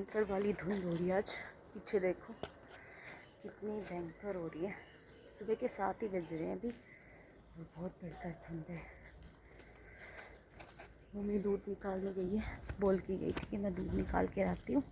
भयंकर वाली धुंध हो रही है आज। पीछे देखो कितनी भयंकर हो रही है। सुबह के 7 ही बज रहे हैं अभी और बहुत भयंकर ठंड है। मम्मी दूध निकालने गई है, बोल के गई थी कि मैं दूध निकाल के आती हूँ।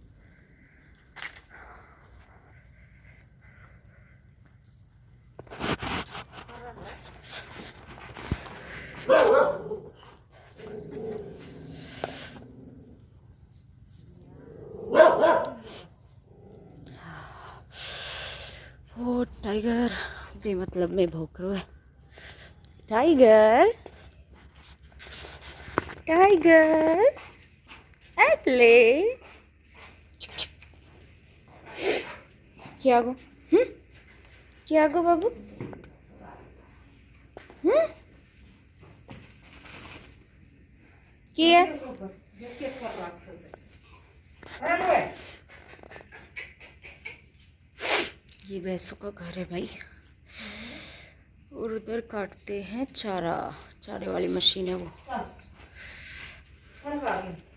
वो टाइगर बेमतलब में भौंक रहा है। टाइगर टाइगर एटले क्या गो क्या गो बाबू क्या ये भैंसों का घर है भाई। और उधर काटते हैं चारा, चारे वाली मशीन है वो।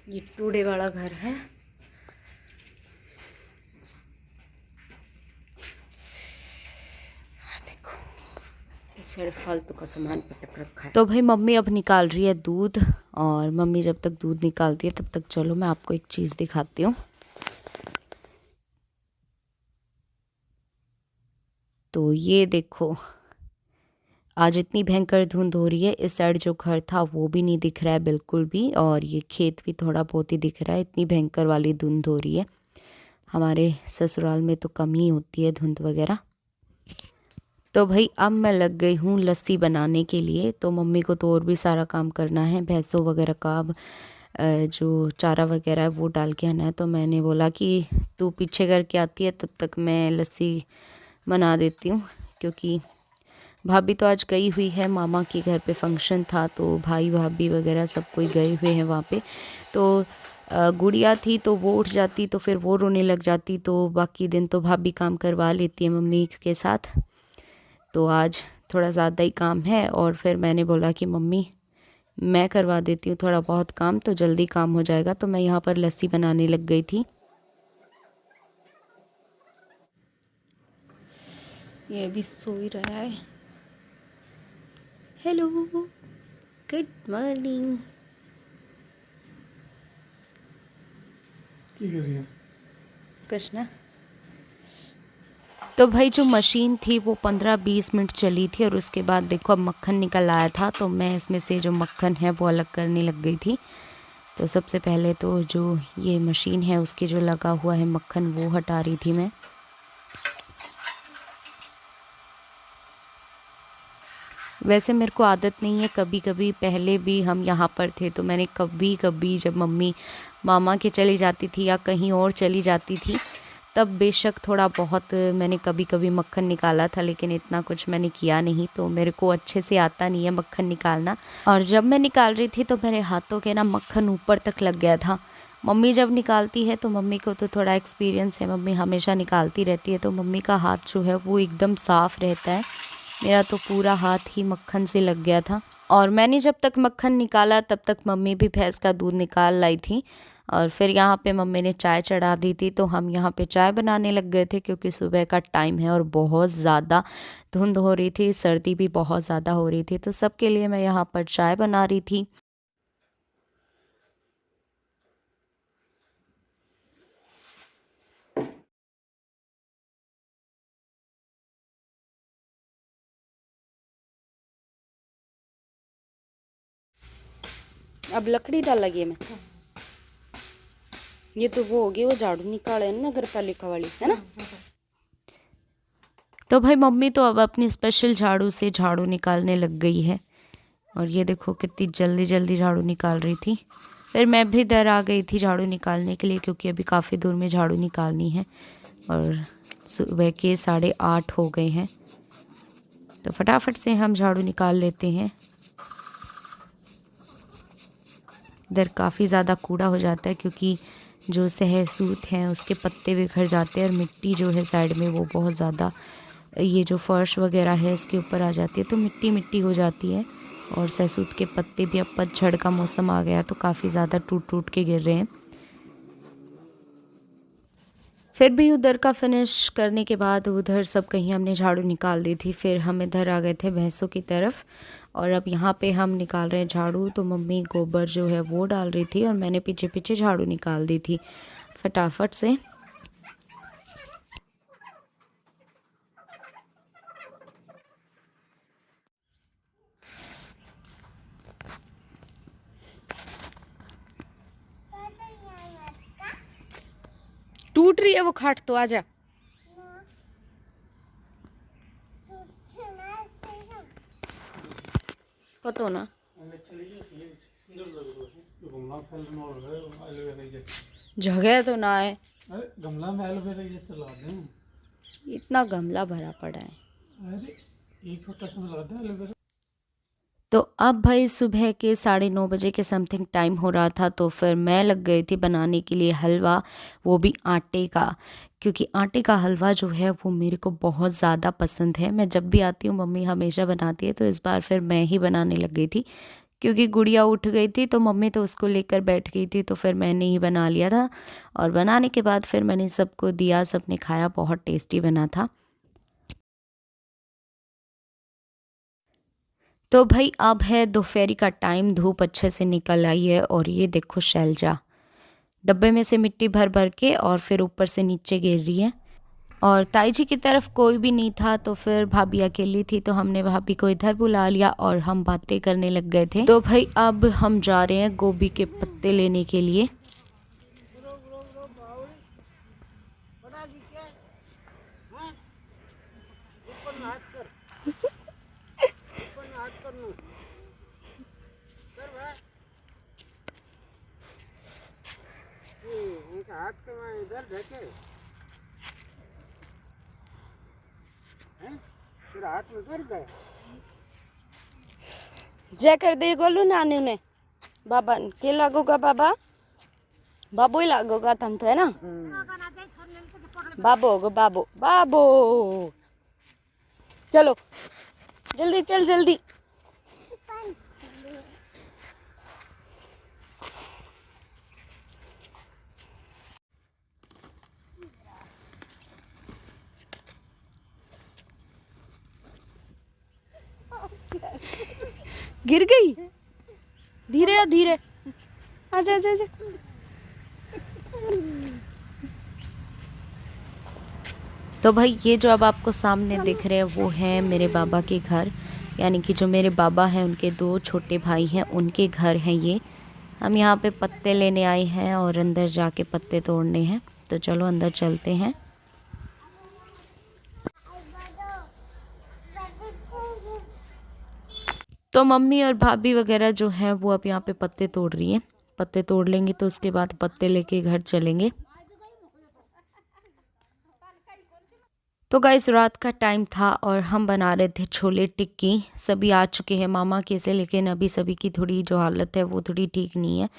ये टूडे वाला घर है। देखो इस साइड फालतू का सामान पटक रखा है। तो भाई मम्मी अब निकाल रही है दूध, और मम्मी जब तक दूध निकालती है तब तक चलो मैं आपको एक चीज़ दिखाती हूँ। तो ये देखो आज इतनी भयंकर धुंध हो रही है। इस साइड जो घर था वो भी नहीं दिख रहा है बिल्कुल भी, और ये खेत भी थोड़ा बहुत ही दिख रहा है। इतनी भयंकर वाली धुंध हो रही है। हमारे ससुराल में तो कम ही होती है धुंध वगैरह। तो भाई अब मैं लग गई हूँ लस्सी बनाने के लिए। तो मम्मी को तो और भी सारा काम करना है, भैंसों वगैरह का जो चारा वगैरह है वो डाल के आना है। तो मैंने बोला कि तू पीछे करके आती है, तब तक मैं लस्सी बना देती हूँ। क्योंकि भाभी तो आज गई हुई है, मामा के घर पे फंक्शन था, तो भाई भाभी वगैरह सब कोई गए हुए हैं वहाँ पे। तो गुड़िया थी तो वो उठ जाती तो फिर वो रोने लग जाती, तो बाकी दिन तो भाभी काम करवा लेती है मम्मी के साथ। तो आज थोड़ा ज़्यादा ही काम है, और फिर मैंने बोला कि मम्मी मैं करवा देती हूँ थोड़ा बहुत काम, तो जल्दी काम हो जाएगा। तो मैं यहाँ पर लस्सी बनाने लग गई थी। ये अभी सो ही रहा है। Hello good morning. कुछ ना। तो भाई जो मशीन थी वो 15-20 मिनट चली थी, और उसके बाद देखो अब मक्खन निकल आया था। तो मैं इसमें से जो मक्खन है वो अलग करने लग गई थी। तो सबसे पहले तो जो ये मशीन है उसके जो लगा हुआ है मक्खन वो हटा रही थी मैं। वैसे मेरे को आदत नहीं है, कभी कभी पहले भी हम यहाँ पर थे तो मैंने कभी कभी जब मम्मी मामा के चली जाती थी या कहीं और चली जाती थी तब बेशक थोड़ा बहुत मैंने कभी कभी मक्खन निकाला था, लेकिन इतना कुछ मैंने किया नहीं। तो मेरे को अच्छे से आता नहीं है मक्खन निकालना। और जब मैं निकाल रही थी तो मेरे हाथों के ना मक्खन ऊपर तक लग गया था। मम्मी जब निकालती है तो मम्मी को तो थोड़ा एक्सपीरियंस है, मम्मी हमेशा निकालती रहती है, तो मम्मी का हाथ जो है वो एकदम साफ़ रहता है। मेरा तो पूरा हाथ ही मक्खन से लग गया था। और मैंने जब तक मक्खन निकाला तब तक मम्मी भी भैंस का दूध निकाल लाई थी। और फिर यहाँ पे मम्मी ने चाय चढ़ा दी थी, तो हम यहाँ पे चाय बनाने लग गए थे, क्योंकि सुबह का टाइम है और बहुत ज़्यादा धुंध हो रही थी, सर्दी भी बहुत ज़्यादा हो रही थी। तो सबके लिए मैं यहाँ पर चाय बना रही थी। अब लकड़ी डाल लगी मैं। ये तो वो होगी, वो झाड़ू निकाले ना नगर पालिका वाली, है ना। तो भाई मम्मी तो अब अपनी स्पेशल झाड़ू से झाड़ू निकालने लग गई है। और ये देखो कितनी जल्दी जल्दी झाड़ू निकाल रही थी। फिर मैं भी इधर आ गई थी झाड़ू निकालने के लिए, क्योंकि अभी काफ़ी दूर में झाड़ू निकालनी है और सुबह के 8:30 हो गए हैं। तो फटाफट से हम झाड़ू निकाल लेते हैं। इधर काफ़ी ज़्यादा कूड़ा हो जाता है, क्योंकि जो सहसूत हैं उसके पत्ते बिखर जाते हैं, और मिट्टी जो है साइड में वो बहुत ज़्यादा ये जो फर्श वगैरह है इसके ऊपर आ जाती है, तो मिट्टी मिट्टी हो जाती है। और सहसूत के पत्ते भी, अब पतझड़ का मौसम आ गया तो काफ़ी ज़्यादा टूट टूट के गिर रहे हैं। फिर भी उधर का फिनिश करने के बाद उधर सब कहीं हमने झाड़ू निकाल दी थी। फिर हम इधर आ गए थे भैंसों की तरफ और अब यहाँ पे हम निकाल रहे हैं झाड़ू। तो मम्मी गोबर जो है वो डाल रही थी और मैंने पीछे पीछे झाड़ू निकाल दी थी फटाफट से। टूट रही है वो खाट, तो आजा। पतो ना जगह तो ना है, गमला में एलोवेरा जैसे लगा दें। इतना गमला भरा पड़ा है। अरे एक छोटा सा लगा दें एलोवेरा। तो अब भाई सुबह के 9:30 बजे के समथिंग टाइम हो रहा था। तो फिर मैं लग गई थी बनाने के लिए हलवा, वो भी आटे का, क्योंकि आटे का हलवा जो है वो मेरे को बहुत ज़्यादा पसंद है। मैं जब भी आती हूँ मम्मी हमेशा बनाती है, तो इस बार फिर मैं ही बनाने लग गई थी क्योंकि गुड़िया उठ गई थी तो मम्मी तो उसको लेकर बैठ गई थी, तो फिर मैंने ही बना लिया था। और बनाने के बाद फिर मैंने सबको दिया, सबने खाया, बहुत टेस्टी बना था। तो भाई अब है दोपहरी का टाइम, धूप अच्छे से निकल आई है और ये देखो शैलजा डब्बे में से मिट्टी भर भर के और फिर ऊपर से नीचे गिर रही है। और ताई जी की तरफ कोई भी नहीं था, तो फिर भाभी अकेली थी, तो हमने भाभी को इधर बुला लिया और हम बातें करने लग गए थे। तो भाई अब हम जा रहे हैं गोभी के पत्ते लेने के लिए। हाथ के इधर देखे फिर हाथ में गिर गया। जय कर दे गोलू नानी ने बाबा के लागोगा, बाबा बाबू ही लागोगा तुम तो, है ना? बाबू होगा, बाबू बाबू। चलो जल्दी चल जल्दी। गिर गई, धीरे धीरे, आजा आजा आजा। तो भाई ये जो अब आपको सामने दिख रहे हैं वो है मेरे बाबा के घर, यानी कि जो मेरे बाबा हैं उनके 2 छोटे भाई हैं, उनके घर हैं ये। हम यहाँ पे पत्ते लेने आए हैं और अंदर जाके पत्ते तोड़ने हैं, तो चलो अंदर चलते हैं। तो मम्मी और भाभी वगैरह जो हैं वो अब यहाँ पे पत्ते तोड़ रही हैं। पत्ते तोड़ लेंगे तो उसके बाद पत्ते लेके घर चलेंगे। तो गाइस रात का टाइम था और हम बना रहे थे छोले टिक्की। सभी आ चुके हैं मामा के से, लेकिन अभी सभी की थोड़ी जो हालत है वो थोड़ी ठीक नहीं है,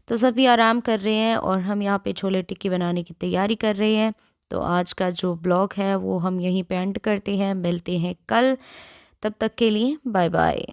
तो सभी आराम कर रहे हैं और हम यहाँ पे छोले टिक्की बनाने की तैयारी कर रहे हैं। तो आज का जो ब्लॉग है वो हम यहीं पे एंड करते हैं, मिलते हैं कल, तब तक के लिए बाय बाय।